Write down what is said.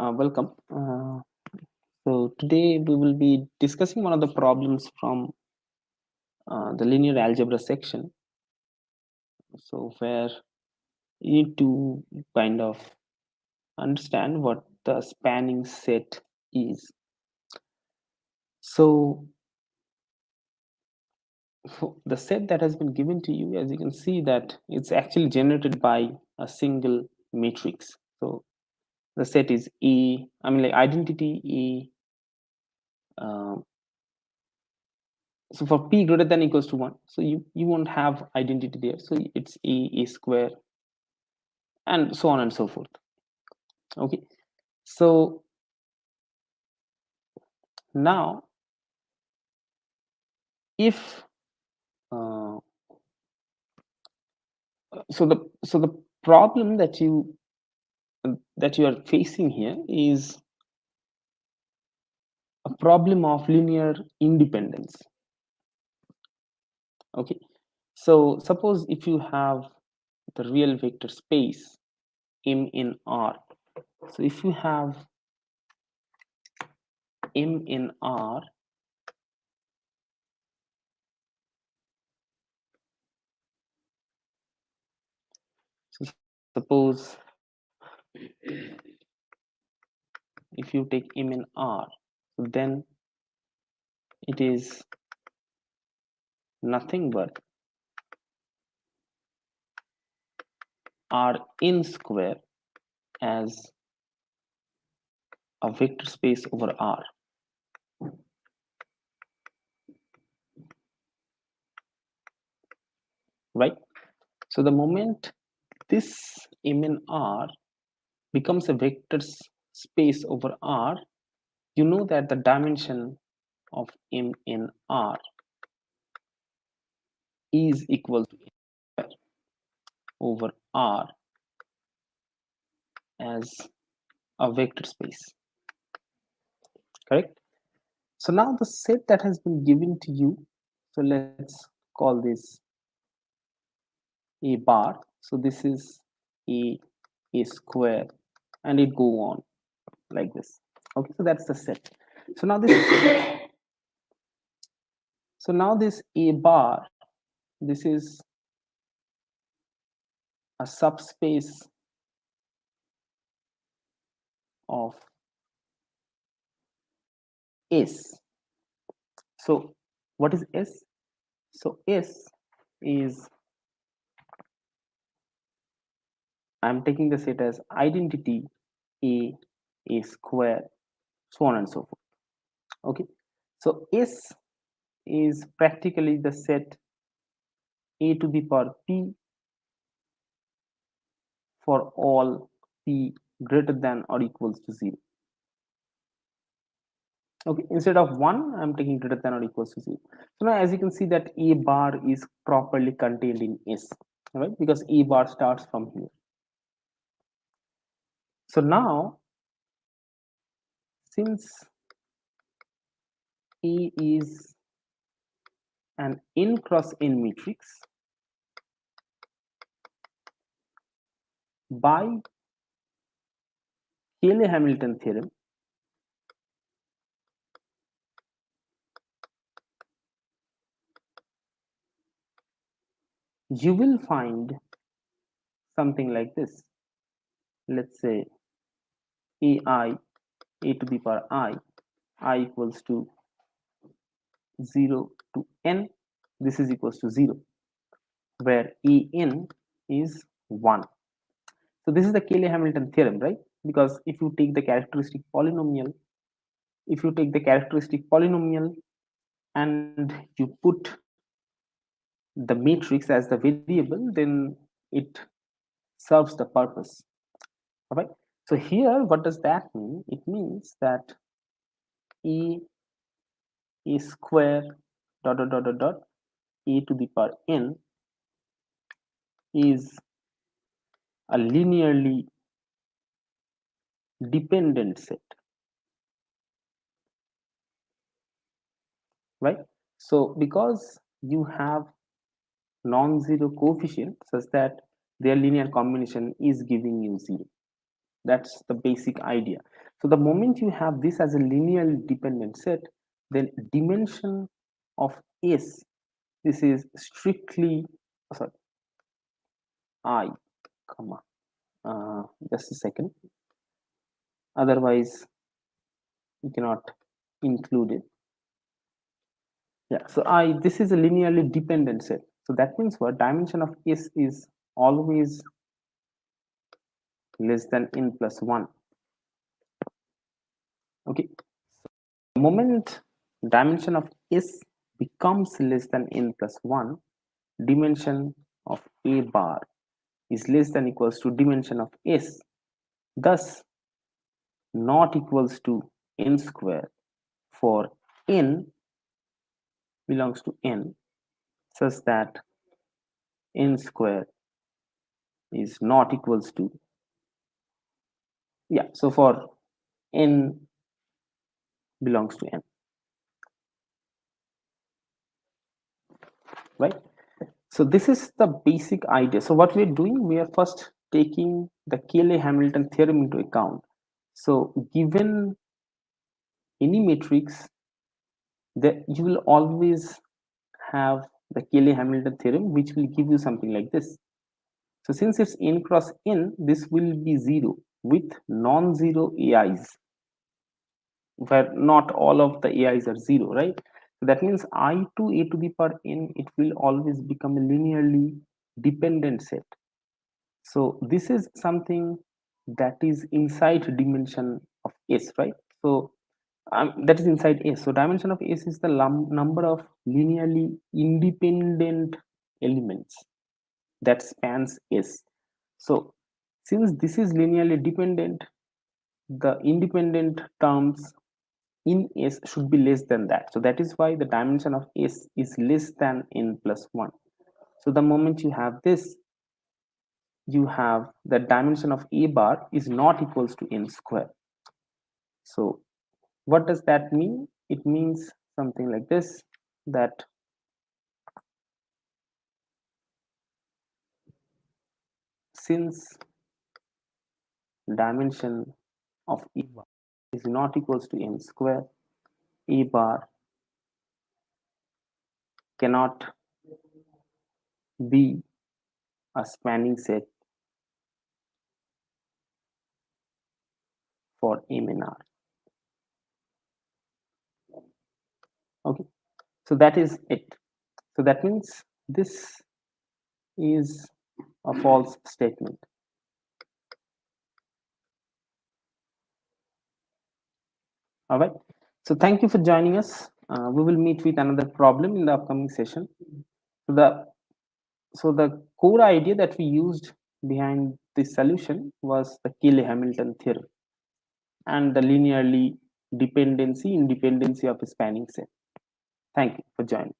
Welcome. So today we will be discussing one of the problems from the linear algebra section. So where you need to kind of understand what the spanning set is. So the set that has been given to you, as you can see, that it's actually generated by a single matrix. So the set is A. I mean, like identity A. So for p greater than equals to 1, so you won't have identity there, so it's a square and so on and so forth. Okay, so now if uh, so the problem that you are facing here is a problem of linear independence. Okay, so suppose if you have the real vector space m in R, so if you have m in R, so suppose if you take m in R, then it is nothing but R in square as a vector space over R, right? So the moment this m in R becomes a vector space over R, you know that the dimension of m in R is equal to over R as a vector space, correct? So now the set that has been given to you, so let's call this a bar. So this is a square, and it go on like this. Okay, so that's the set. So now this so now this a bar, this is a subspace of S. So what is S? So S is, I'm taking the set as identity a square, so on and so forth. Okay, so S is practically the set a to the power p for all p greater than or equals to 0. Okay, instead of 1, I'm taking greater than or equals to 0. So now as you can see that a bar is properly contained in S, right? Because a bar starts from here. So now since A is an n cross n matrix, by Cayley-Hamilton theorem, you will find something like this. Let's say ai a to the power I equals to 0 to n, this is equals to 0, where en is 1. So this is the Cayley-Hamilton theorem, right? Because if you take the characteristic polynomial, and you put the matrix as the variable, then it serves the purpose. All right. So here, what does that mean? It means that e square dot a to the power n is a linearly dependent set, right? So because you have non-zero coefficient such that their linear combination is giving you 0. That's the basic idea. So the moment you have this as a linearly dependent set, then dimension of S, this is strictly, sorry, I, comma, just a second, otherwise you cannot include it. Yeah, so this is a linearly dependent set. So that means what? Dimension of S is always less than n plus 1. Okay, the moment dimension of S becomes less than n plus 1, dimension of A bar is less than equals to dimension of S, thus not equals to n square for n belongs to n, such that n square is not equals to, yeah, so for n belongs to n, right? So this is the basic idea. So what we're doing, we are first taking the Cayley-Hamilton theorem into account. So given any matrix, that you will always have the Cayley-Hamilton theorem, which will give you something like this. So since it's n cross n, this will be 0 with non-zero AIs, where not all of the AIs are 0, right? So that means I to a to the power n, it will always become a linearly dependent set. So this is something that is inside dimension of S, right? So that is inside S. So dimension of S is the number of linearly independent elements that spans S. So since this is linearly dependent, the independent terms in S should be less than that. So that is why the dimension of S is less than n plus 1. So the moment you have this, you have the dimension of A bar is not equals to n square. So what does that mean? It means something like this, that since dimension of A bar is not equals to n square, A bar cannot be a spanning set for M and R. Okay, so that is it. So that means this is a false statement. All right. So thank you for joining us. We will meet with another problem in the upcoming session. So the core idea that we used behind this solution was the Cayley-Hamilton theorem and the linearly independency of a spanning set. Thank you for joining.